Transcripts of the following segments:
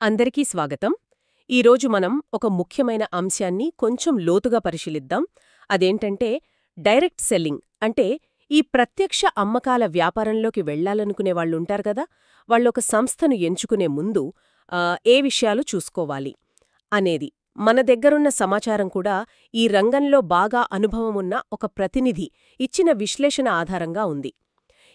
అందరికీ స్వాగతం. ఈరోజు మనం ఒక ముఖ్యమైన అంశాన్ని కొంచెం లోతుగా పరిశీలిద్దాం. అదేంటంటే డైరెక్ట్ సెల్లింగ్. అంటే ఈ ప్రత్యక్ష అమ్మకాల వ్యాపారంలోకి వెళ్లాలనుకునే వాళ్ళుంటారు కదా, వాళ్ళొక సంస్థను ఎంచుకునే ముందు ఏ విషయాలు చూసుకోవాలి అనేది. మన దగ్గరున్న సమాచారం కూడా ఈ రంగంలో బాగా అనుభవమున్న ఒక ప్రతినిధి ఇచ్చిన విశ్లేషణ ఆధారంగా ఉంది.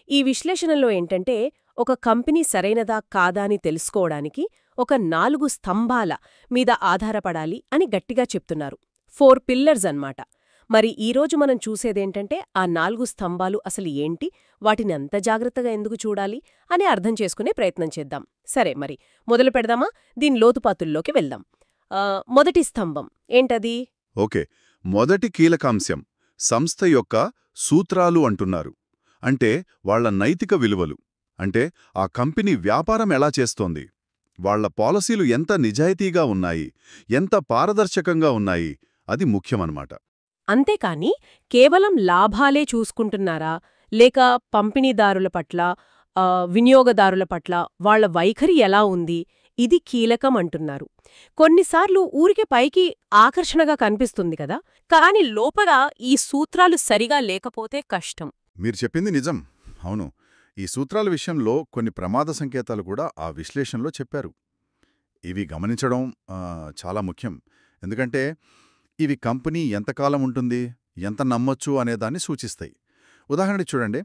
ఈ విశ్లేషణలో ఏంటంటే ఒక కంపెనీ సరైనదా కాదా అని తెలుసుకోవడానికి ఒక 4 స్తంభాల మీద ఆధారపడాలి అని గట్టిగా చెప్తున్నారు. 4 పిల్లర్స్ అన్నమాట. మరి ఈరోజు మనం చూసేదేంటంటే ఆ 4 స్తంభాలు అసలు ఏంటి, వాటిని అంత జాగ్రత్తగా ఎందుకు చూడాలి అని అర్థం చేసుకునే ప్రయత్నం చేద్దాం. సరే, మరి మొదలు పెడదామా? దీని లోతుపాతుల్లోకి వెళ్దాం. మొదటి స్తంభం ఏంటది? ఓకే. మొదటి కీలకాంశం సంస్థ యొక్క సూత్రాలు అంటున్నారు. అంటే వాళ్ల నైతిక విలువలు. అంటే ఆ కంపెనీ వ్యాపారం ఎలా చేస్తోంది, వాళ్ల పాలసీలు ఎంత నిజాయితీగా ఉన్నాయి, ఎంత పారదర్శకంగా ఉన్నాయి, అది ముఖ్యమన్నమాట. అంతేకాని కేవలం లాభాలే చూసుకుంటున్నారా, లేక పంపిణీదారుల పట్ల, వినియోగదారుల పట్ల వాళ్ల వైఖరి ఎలా ఉంది, ఇది కీలకం అంటున్నారు. కొన్నిసార్లు ఊరికే పైకి ఆకర్షణగా కనిపిస్తుంది కదా, కాని లోపల ఈ సూత్రాలు సరిగా లేకపోతే కష్టం. మీరు చెప్పింది నిజం. అవును, ఈ సూత్రాల విషయంలో కొన్ని ప్రమాద సంకేతాలు కూడా ఆ విశ్లేషణలో చెప్పారు. ఇవి గమనించడం చాలా ముఖ్యం. ఎందుకంటే ఇవి కంపెనీ ఎంతకాలం ఉంటుంది, ఎంత నమ్మొచ్చు అనేదాన్ని సూచిస్తాయి. ఉదాహరణకి చూడండి,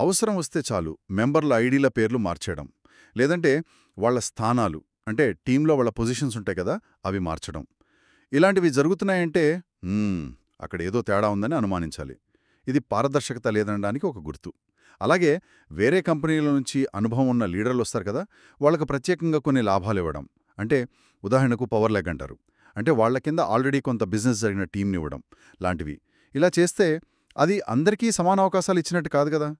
అవసరం వస్తే చాలు మెంబర్ల ఐడీల పేర్లు మార్చేయడం, లేదంటే వాళ్ల స్థానాలు, అంటే టీంలో వాళ్ళ పొజిషన్స్ ఉంటాయి కదా, అవి మార్చడం. ఇలాంటివి జరుగుతున్నాయంటే అక్కడ ఏదో తేడా ఉందని అనుమానించాలి. ఇది పారదర్శకత లేదనడానికి ఒక గుర్తు. అలాగే వేరే కంపెనీల నుంచి అనుభవం ఉన్న లీడర్లు వస్తారు కదా, వాళ్ళకు ప్రత్యేకంగా కొన్ని లాభాలు ఇవ్వడం. అంటే ఉదాహరణకు పవర్ లెగ్ అంటారు. అంటే వాళ్ల కింద ఆల్రెడీ కొంత బిజినెస్ జరిగిన టీంని ఇవ్వడం లాంటివి. ఇలా చేస్తే అది అందరికీ సమాన అవకాశాలు ఇచ్చినట్టు కాదు కదా.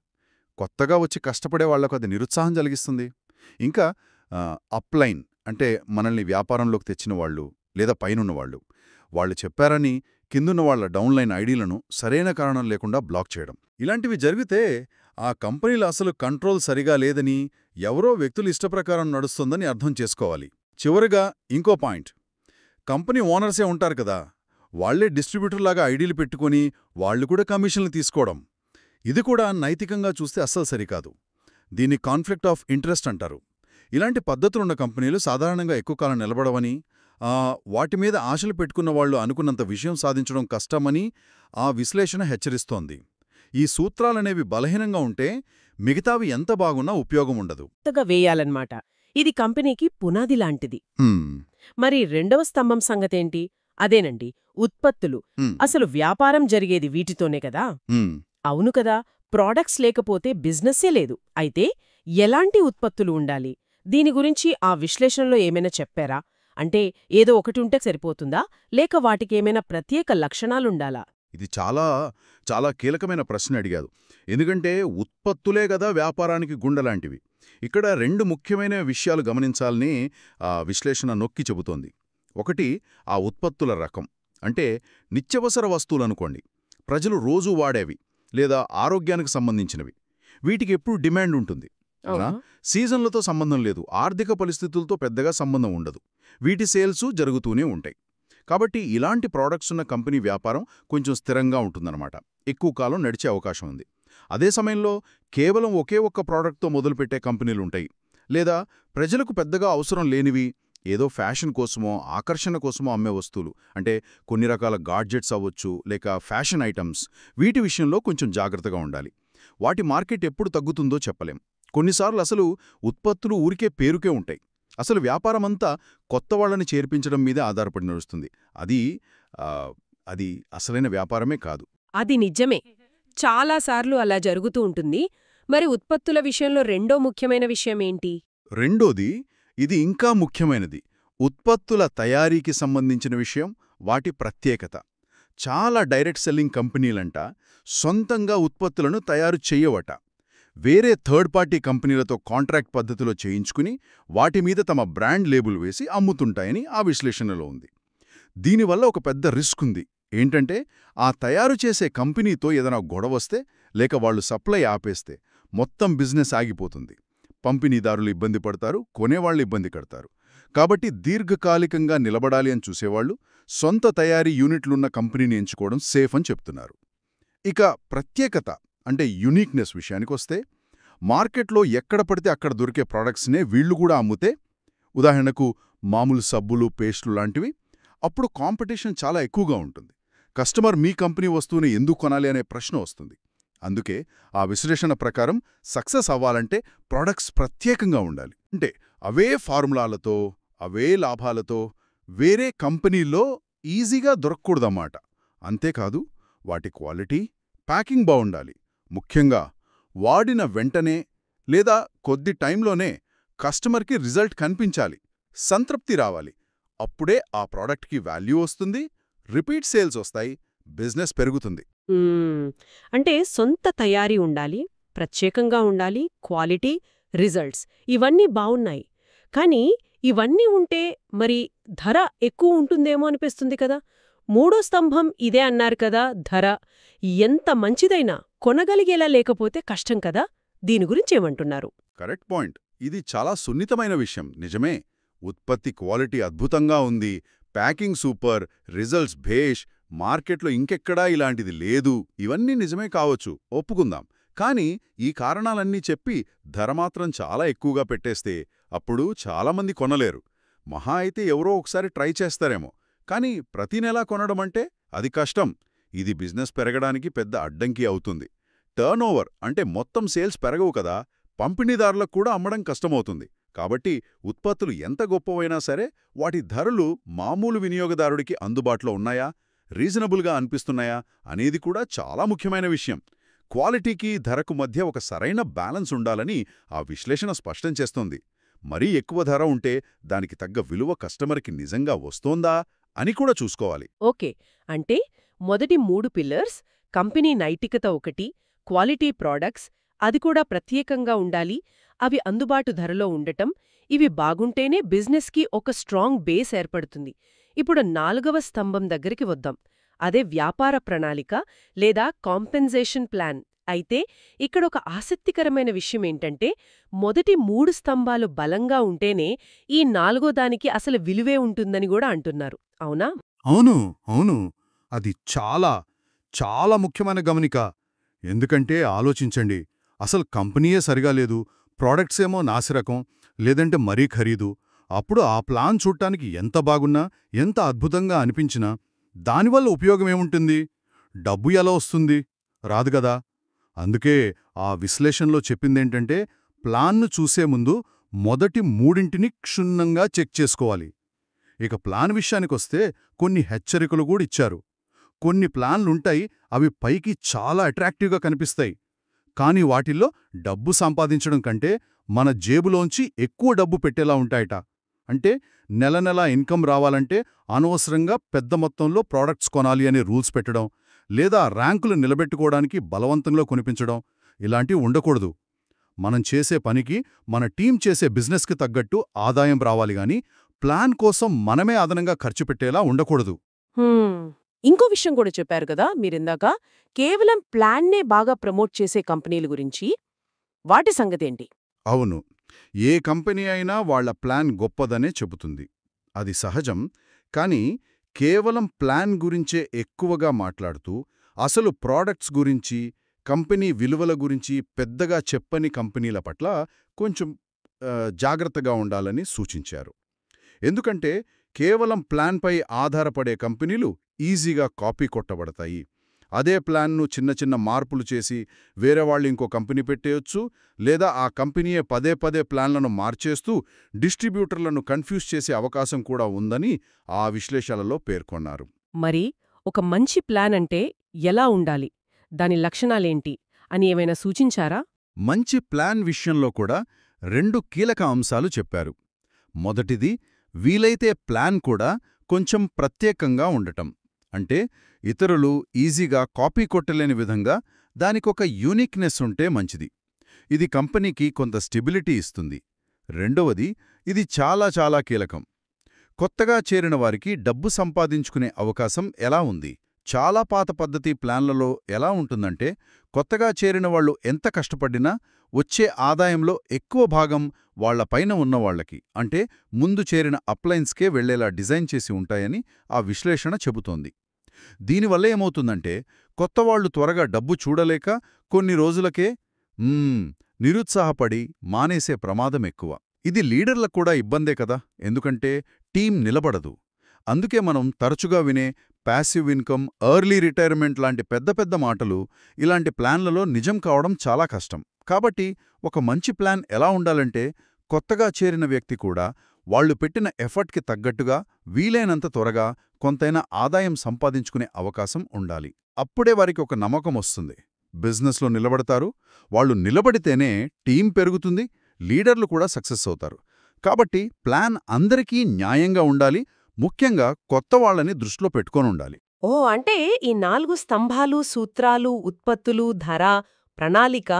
కొత్తగా వచ్చి కష్టపడే వాళ్లకు అది నిరుత్సాహం కలిగిస్తుంది. ఇంకా అప్లైన్ అంటే మనల్ని వ్యాపారంలోకి తెచ్చిన వాళ్ళు లేదా పైనున్నవాళ్ళు, వాళ్ళు చెప్పారని కిందున్న వాళ్ల డౌన్లైన్ ఐడీలను సరైన కారణం లేకుండా బ్లాక్ చేయడం. ఇలాంటివి జరిగితే ఆ కంపెనీలో అసలు కంట్రోల్ సరిగా లేదని, ఎవరో వ్యక్తులు ఇష్టప్రకారం నడుస్తుందని అర్థం చేసుకోవాలి. చివరిగా ఇంకో పాయింట్, కంపెనీ ఓనర్సే ఉంటారు కదా, వాళ్లే డిస్ట్రిబ్యూటర్లాగా ఐడీలు పెట్టుకుని వాళ్లు కూడా కమిషన్లు తీసుకోవడం. ఇది కూడా నైతికంగా చూస్తే అస్సలు సరికాదు. దీన్ని కాన్ఫ్లిక్ట్ ఆఫ్ ఇంట్రెస్ట్ అంటారు. ఇలాంటి పద్ధతులున్న కంపెనీలు సాధారణంగా ఎక్కువ కాలం నిలబడవని, వాటి మీద ఆశలు పెట్టుకున్న వాళ్లు అనుకున్నంత విషయం సాధించడం కష్టమని ఆ విశ్లేషణ హెచ్చరిస్తోంది. ఈ సూత్రాలనేవి బలహీనంగా ఉంటే మిగతావి ఎంత బాగున్నా ఉపయోగం ఉండదు. వేయాలన్నమాట. ఇది కంపెనీకి పునాది లాంటిది. మరి రెండవ స్తంభం సంగతేంటి? అదేనండి, ఉత్పత్తులు. అసలు వ్యాపారం జరిగేది వీటితోనే కదా. అవును కదా, ప్రోడక్ట్స్ లేకపోతే బిజినెస్సే లేదు. అయితే ఎలాంటి ఉత్పత్తులు ఉండాలి? దీని గురించి ఆ విశ్లేషణలో ఏమైనా చెప్పారా? అంటే ఏదో ఒకటి ఉంటే సరిపోతుందా, లేక వాటికేమైనా ప్రత్యేక లక్షణాలుండాలా? ఇది చాలా చాలా కీలకమైన ప్రశ్న అడిగారు. ఎందుకంటే ఉత్పత్తులే గదా వ్యాపారానికి గుండెలాంటివి. ఇక్కడ 2 ముఖ్యమైన విషయాలు గమనించాలని విశ్లేషణ నొక్కి చెబుతోంది. ఒకటి, ఆ ఉత్పత్తుల రకం. అంటే నిత్యవసర వస్తువులనుకోండి, ప్రజలు రోజూ వాడేవి లేదా ఆరోగ్యానికి సంబంధించినవి. వీటికి ఎప్పుడు డిమాండ్ ఉంటుంది. సీజన్లతో సంబంధం లేదు, ఆర్థిక పరిస్థితులతో పెద్దగా సంబంధం ఉండదు. వీటి సేల్సు జరుగుతూనే ఉంటాయి. కాబట్టి ఇలాంటి ప్రోడక్ట్స్ ఉన్న కంపెనీ వ్యాపారం కొంచెం స్థిరంగా ఉంటుందన్నమాట. ఎక్కువ కాలం నడిచే అవకాశం ఉంది. అదే సమయంలో కేవలం ఒకే ఒక్క ప్రోడక్ట్తో మొదలుపెట్టే కంపెనీలుంటాయి. లేదా ప్రజలకు పెద్దగా అవసరం లేనివి, ఏదో ఫ్యాషన్ కోసమో ఆకర్షణ కోసమో అమ్మే వస్తువులు, అంటే కొన్ని రకాల గాడ్జెట్స్ అవ్వచ్చు, లేక ఫ్యాషన్ ఐటమ్స్. వీటి విషయంలో కొంచెం జాగ్రత్తగా ఉండాలి. వాటి మార్కెట్ ఎప్పుడు తగ్గుతుందో చెప్పలేం. కొన్నిసార్లు అసలు ఉత్పత్తులు ఊరికే పేరుకే ఉంటాయి. అసలు వ్యాపారమంతా కొత్త వాళ్లని చేర్పించడం మీదే ఆధారపడి నడుస్తుంది. అది అసలైన వ్యాపారమే కాదు. అది నిజమే, చాలాసార్లు అలా జరుగుతూ ఉంటుంది. మరి ఉత్పత్తుల విషయంలో రెండో ముఖ్యమైన విషయమేంటి? రెండోది, ఇది ఇంకా ముఖ్యమైనది, ఉత్పత్తుల తయారీకి సంబంధించిన విషయం, వాటి ప్రత్యేకత. చాలా డైరెక్ట్ సెల్లింగ్ కంపెనీలంట సొంతంగా ఉత్పత్తులను తయారు చెయ్యవట. వేరే థర్డ్ పార్టీ కంపెనీలతో కాంట్రాక్ట్ పద్ధతిలో చేయించుకుని వాటి మీద తమ బ్రాండ్ లేబుల్ వేసి అమ్ముతుంటాయని ఆ విశ్లేషణలో ఉంది. దీనివల్ల ఒక పెద్ద రిస్క్ ఉంది. ఏంటంటే ఆ తయారు చేసే కంపెనీతో ఏదైనా గొడవస్తే, లేక వాళ్లు సప్లై ఆపేస్తే మొత్తం బిజినెస్ ఆగిపోతుంది. పంపిణీదారులు ఇబ్బంది పడతారు, కొనేవాళ్లు ఇబ్బంది కడతారు. కాబట్టి దీర్ఘకాలికంగా నిలబడాలి అని చూసేవాళ్లు సొంత తయారీ యూనిట్లున్న కంపెనీని ఎంచుకోవడం సేఫ్ అని చెప్తున్నారు. ఇక ప్రత్యేకత అంటే యునీక్నెస్ విషయానికొస్తే మార్కెట్లో ఎక్కడ పడితే అక్కడ దొరికే ప్రాడక్ట్స్నే వీళ్లు కూడా అమ్ముతే, ఉదాహరణకు మామూలు సబ్బులు, పేస్టులు లాంటివి, అప్పుడు కాంపిటీషన్ చాలా ఎక్కువగా ఉంటుంది. కస్టమర్ మీ కంపెనీ వస్తువుని ఎందుకు కొనాలి అనే ప్రశ్న వస్తుంది. అందుకే ఆ విశ్లేషణ ప్రకారం సక్సెస్ అవ్వాలంటే ప్రాడక్ట్స్ ప్రత్యేకంగా ఉండాలి. అంటే అవే ఫార్ములాలతో, అవే లాభాలతో వేరే కంపెనీల్లో ఈజీగా దొరక్కూడదన్నమాట. అంతేకాదు వాటి క్వాలిటీ, ప్యాకింగ్ బావుండాలి. ముఖ్యంగా వాడిన వెంటనే లేదా కొద్ది టైంలోనే కస్టమర్కి రిజల్ట్ కనిపించాలి, సంతృప్తి రావాలి. అప్పుడే ఆ ప్రాడక్ట్కి వాల్యూ వస్తుంది, రిపీట్ సేల్స్ వస్తాయి, బిజినెస్ పెరుగుతుంది. అంటే సొంత తయారీ ఉండాలి, ప్రత్యేకంగా ఉండాలి, క్వాలిటీ, రిజల్ట్స్ ఇవన్నీ బావున్నాయి. కానీ ఇవన్నీ ఉంటే మరి ధర ఎక్కువ ఉంటుందేమో అనిపిస్తుంది కదా. మూడో స్తంభం ఇదే అన్నారు కదా, ధర. ఎంత మంచిదైనా కొనగలిగేలా లేకపోతే కష్టం కదా. దీని గురించేమంటున్నారు? Correct point. ఇది చాలా సున్నితమైన విషయం, నిజమే. ఉత్పత్తి క్వాలిటీ అద్భుతంగా ఉంది, ప్యాకింగ్ సూపర్, రిజల్ట్స్ భేష్, మార్కెట్లో ఇంకెక్కడా ఇలాంటిది లేదు, ఇవన్నీ నిజమే కావచ్చు, ఒప్పుకుందాం. కానీ ఈ కారణాలన్నీ చెప్పి ధర మాత్రం చాలా ఎక్కువగా పెట్టేస్తే అప్పుడు చాలామంది కొనలేరు. మహా అయితే ఎవరో ఒకసారి ట్రై చేస్తారేమో. కానీ ప్రతి నెలా కొనడమంటే అది కష్టం. ఇది బిజినెస్ పెరగడానికి పెద్ద అడ్డంకి అవుతుంది. టర్నోవర్ అంటే మొత్తం సేల్స్ పెరగవు కదా, పంపిణీదారులకు కూడా అమ్మడం కష్టమవుతుంది. కాబట్టి ఉత్పత్తులు ఎంత గొప్పవైనా సరే వాటి ధరలు మామూలు వినియోగదారుడికి అందుబాటులో ఉన్నాయా, రీజనబుల్గా అనిపిస్తున్నాయా అనేది కూడా చాలా ముఖ్యమైన విషయం. క్వాలిటీకి, ధరకు మధ్య ఒక సరైన బ్యాలెన్స్ ఉండాలని ఆ విశ్లేషణ స్పష్టం చేస్తోంది. మరీ ఎక్కువ ధర ఉంటే దానికి తగ్గ విలువ కస్టమర్కి నిజంగా వస్తోందా అని కూడా చూసుకోవాలి. ఓకే, అంటే మొదటి 3 పిల్లర్స్, కంపెనీ నైతికత ఒకటి, క్వాలిటీ ప్రాడక్ట్స్, అది కూడా ప్రత్యేకంగా ఉండాలి, అవి అందుబాటు ధరలో ఉండటం, ఇవి బాగుంటేనే బిజినెస్కి ఒక స్ట్రాంగ్ బేస్ ఏర్పడుతుంది. ఇప్పుడు 4వ స్తంభం దగ్గరికి వద్దాం. అదే వ్యాపార ప్రణాళిక లేదా కాంపెన్సేషన్ ప్లాన్. అయితే ఇక్కడ ఒక ఆసక్తికరమైన విషయమేంటంటే మొదటి 3 స్తంభాలు బలంగా ఉంటేనే ఈ 4వ దానికి అసలు విలువే ఉంటుందని కూడా అంటున్నారు. అవునా? అవును, అవును. అది చాలా, చాలా ముఖ్యమైన గమనిక. ఎందుకంటే ఆలోచించండి, అసలు కంపెనీయే సరిగా లేదు, ప్రాడక్ట్స్ ఏమో నాసిరకం, లేదంటే మరీ ఖరీదు. అప్పుడు ఆ ప్లాన్ చూడటానికి ఎంత బాగున్నా, ఎంత అద్భుతంగా అనిపించినా దానివల్ల ఉపయోగమేముంటుంది? డబ్బు ఎలా వస్తుంది? రాదు గదా. అందుకే ఆ విశ్లేషణలో చెప్పిందేంటంటే ప్లాన్ను చూసే ముందు మొదటి 3ంటిని క్షుణ్ణంగా చెక్ చేసుకోవాలి. ఇక ప్లాన్ విషయానికొస్తే కొన్ని హెచ్చరికలు కూడా ఇచ్చారు. కొన్ని ప్లాన్లుంటాయి, అవి పైకి చాలా అట్రాక్టివ్గా కనిపిస్తాయి. కానీ వాటిల్లో డబ్బు సంపాదించడం కంటే మన జేబులోంచి ఎక్కువ డబ్బు పెట్టేలా ఉంటాయట. అంటే నెల నెల ఇన్కమ్ రావాలంటే అనవసరంగా పెద్ద మొత్తంలో ప్రాడక్ట్స్ కొనాలి అనే రూల్స్ పెట్టడం, లేదా ర్యాంకులు నిలబెట్టుకోవడానికి బలవంతంలో కొనిపించడం, ఇలాంటివి ఉండకూడదు. మనం చేసే పనికి, మన టీం చేసే బిజినెస్కి తగ్గట్టు ఆదాయం రావాలి గాని ప్లాన్ కోసం మనమే అదనంగా ఖర్చు పెట్టేలా ఉండకూడదు. ఇంకో విషయం కూడా చెప్పారు కదా మీరిందాక, కేవలం ప్లాన్నే బాగా ప్రమోట్ చేసే కంపెనీల గురించి. వాటి సంగతేంటి? అవును, ఏ కంపెనీ అయినా వాళ్ల ప్లాన్ గొప్పదనే చెబుతుంది. అది సహజం. కానీ కేవలం ప్లాన్ గురించే ఎక్కువగా మాట్లాడుతూ అసలు ప్రాడక్ట్స్ గురించి, కంపెనీ విలువల గురించి పెద్దగా చెప్పని కంపెనీల పట్ల కొంచెం జాగ్రత్తగా ఉండాలని సూచించారు. ఎందుకంటే కేవలం ప్లాన్పై ఆధారపడే కంపెనీలు ఈజీగా కాపీ కొట్టబడతాయి. అదే ప్లాన్ను చిన్న చిన్న మార్పులు చేసి వేరే వాళ్ళు ఇంకో కంపెనీ పెట్టేయొచ్చు, లేదా ఆ కంపెనీయే పదే పదే ప్లాన్లను మార్చేస్తూ డిస్ట్రిబ్యూటర్లను కన్ఫ్యూజ్ చేసే అవకాశం కూడా ఉందని ఆ విశ్లేషణలో పేర్కొన్నారు. మరి ఒక మంచి ప్లాన్ అంటే ఎలా ఉండాలి, దాని లక్షణాలేంటి అని ఏమైనా సూచించారా? మంచి ప్లాన్ విషయంలో కూడా 2 కీలక అంశాలు చెప్పారు. మొదటిది, వీలైతే ప్లాన్ కూడా కొంచెం ప్రత్యేకంగా ఉండటం. అంటే ఇతరులు ఈజీగా కాపీ కొట్టలేని విధంగా దానికొక యూనిక్నెస్ ఉంటే మంచిది. ఇది కంపెనీకి కొంత స్టెబిలిటీ ఇస్తుంది. రెండవది, ఇది చాలా చాలా కీలకం. కొత్తగా చేరిన వారికి డబ్బు సంపాదించుకునే అవకాశం ఎలా ఉంది? చాలా పాత పద్ధతి ప్లాన్లలో ఎలా ఉంటుందంటే కొత్తగా చేరిన వాళ్ళు ఎంత కష్టపడినా వచ్చే ఆదాయంలో ఎక్కువ భాగం వాళ్ల పైన ఉన్నవాళ్లకి అంటే ముందు చేరిన అప్లయన్స్కే వెళ్లేలా డిజైన్ చేసి ఉంటాయని ఆ విశ్లేషణ చెబుతోంది. దీనివల్ల ఏమవుతుందంటే కొత్తవాళ్లు త్వరగా డబ్బు చూడలేక కొన్ని రోజులకే నిరుత్సాహపడి మానేసే ప్రమాదం ఎక్కువ. ఇది లీడర్లకు కూడా ఇబ్బందే కదా, ఎందుకంటే టీం నిలబడదు. అందుకే మనం తరచుగా వినే ప్యాసివ్ ఇన్కమ్, ఎర్లీ రిటైర్మెంట్ లాంటి పెద్ద పెద్ద మాటలు ఇలాంటి ప్లాన్లలో నిజం కావడం చాలా కష్టం. కాబట్టి ఒక మంచి ప్లాన్ ఎలా ఉండాలంటే కొత్తగా చేరిన వ్యక్తి కూడా వాళ్లు పెట్టిన ఎఫర్ట్కి తగ్గట్టుగా వీలైనంత త్వరగా కొంతైనా ఆదాయం సంపాదించుకునే అవకాశం ఉండాలి. అప్పుడే వారికి ఒక నమ్మకం వస్తుంది, బిజినెస్లో నిలబడతారు. వాళ్లు నిలబడితేనే టీం పెరుగుతుంది, లీడర్లు కూడా సక్సెస్ అవుతారు. కాబట్టి ప్లాన్ అందరికీ న్యాయంగా ఉండాలి, ముఖ్యంగా కొత్త వాళ్ళని దృష్టిలో పెట్టుకొనుండాలి. అంటే ఈ 4 స్తంభాలు, సూత్రాలు, ఉత్పత్తులు, ధర, ప్రణాళిక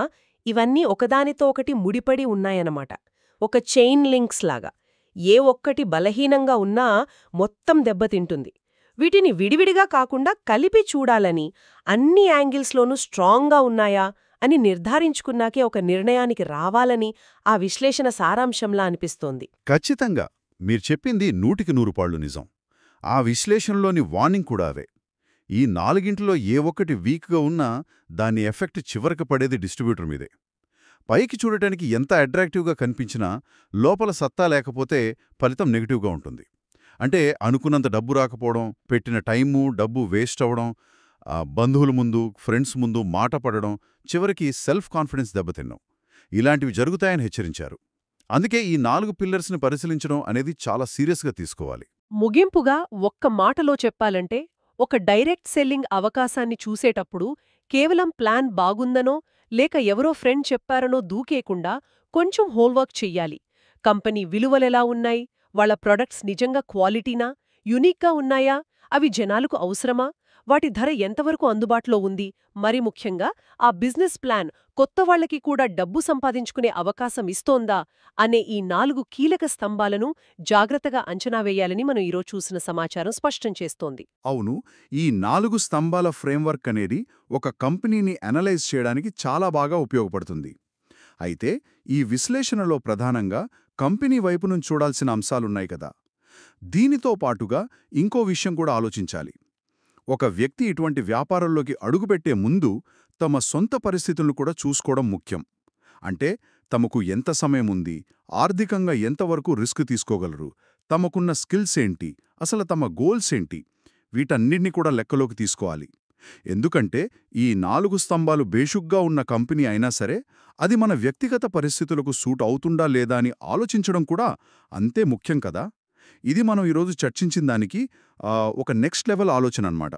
ఇవన్నీ ఒకదానితో ఒకటి ముడిపడి ఉన్నాయన్నమాట. ఒక చైన్ లింక్స్ లాగా. ఏ ఒక్కటి బలహీనంగా ఉన్నా మొత్తం దెబ్బతింటుంది. వీటిని విడివిడిగా కాకుండా కలిపి చూడాలని, అన్ని యాంగిల్స్లోనూ స్ట్రాంగ్గా ఉన్నాయా అని నిర్ధారించుకున్నాకే ఒక నిర్ణయానికి రావాలని ఆ విశ్లేషణ సారాంశంలా అనిపిస్తోంది. ఖచ్చితంగా మీరు చెప్పింది 100% నిజం. ఆ విశ్లేషణలోని వార్నింగ్ కూడా అవే. ఈ 4ంటిలో ఏ ఒక్కటి వీక్గా ఉన్నా దాని ఎఫెక్ట్ చివరికి పడేది డిస్ట్రిబ్యూటర్ మీదే. పైకి చూడటానికి ఎంత అట్రాక్టివ్గా కనిపించినా లోపల సత్తా లేకపోతే ఫలితం నెగిటివ్గా ఉంటుంది. అంటే అనుకున్నంత డబ్బు రాకపోవడం, పెట్టిన టైము, డబ్బు వేస్ట్ అవ్వడం, బంధువుల ముందు, ఫ్రెండ్స్ ముందు మాట పడడం, చివరికి సెల్ఫ్ కాన్ఫిడెన్స్ దెబ్బతిన్నాం. ఇలాంటివి జరుగుతాయని హెచ్చరించారు. అందుకే ఈ 4 పిల్లర్స్ని పరిశీలించడం అనేది చాలా సీరియస్గా తీసుకోవాలి. ముగింపుగా ఒక్క మాటలో చెప్పాలంటే, ఒక డైరెక్ట్ సెల్లింగ్ అవకాశాన్ని చూసేటప్పుడు కేవలం ప్లాన్ బాగుందనో లేక ఎవరో ఫ్రెండ్ చెప్పారనో దూకేకుండా కొంచెం హోంవర్క్ చెయ్యాలి. కంపెనీ విలువలెలా ఉన్నాయి, వాళ్ళ ప్రొడక్ట్స్ నిజంగా క్వాలిటీనా, యునిక్గా ఉన్నాయా, అవి జనాలకు అవసరమా, వాటి ధర ఎంతవరకు అందుబాటులో ఉంది, మరి ముఖ్యంగా ఆ బిజినెస్ ప్లాన్ కొత్తవాళ్లకి కూడా డబ్బు సంపాదించుకునే అవకాశం ఇస్తోందా అనే ఈ 4 కీలక స్తంభాలను జాగ్రత్తగా అంచనా వేయాలని మనం ఈరోజు చూసిన సమాచారం స్పష్టం చేస్తోంది. అవును, ఈ 4 స్తంభాల ఫ్రేమ్వర్క్ అనేది ఒక కంపెనీని అనలైజ్ చేయడానికి చాలా బాగా ఉపయోగపడుతుంది. అయితే ఈ విశ్లేషణలో ప్రధానంగా కంపెనీ వైపు నుంచి చూడాల్సిన అంశాలున్నాయి కదా. దీనితో పాటుగా ఇంకో విషయం కూడా ఆలోచించాలి. ఒక వ్యక్తి ఇటువంటి వ్యాపారంలోకి అడుగుపెట్టే ముందు తమ సొంత పరిస్థితులను కూడా చూసుకోవడం ముఖ్యం. అంటే తమకు ఎంత సమయం ఉంది, ఆర్థికంగా ఎంతవరకు రిస్క్ తీసుకోగలరు, తమకున్న స్కిల్స్ ఏంటి, అసలు తమ గోల్స్ ఏంటి, వీటన్నిటినీ కూడా లెక్కలోకి తీసుకోవాలి. ఎందుకంటే ఈ 4 స్తంభాలు బేషుగ్గా ఉన్న కంపెనీ అయినా సరే అది మన వ్యక్తిగత పరిస్థితులకు సూట్ అవుతుందా లేదా అని ఆలోచించడం కూడా అంతే ముఖ్యం కదా. ఇది మనం ఈరోజు చర్చించిన దానికి ఒక నెక్స్ట్ లెవెల్ ఆలోచన అన్నమాట.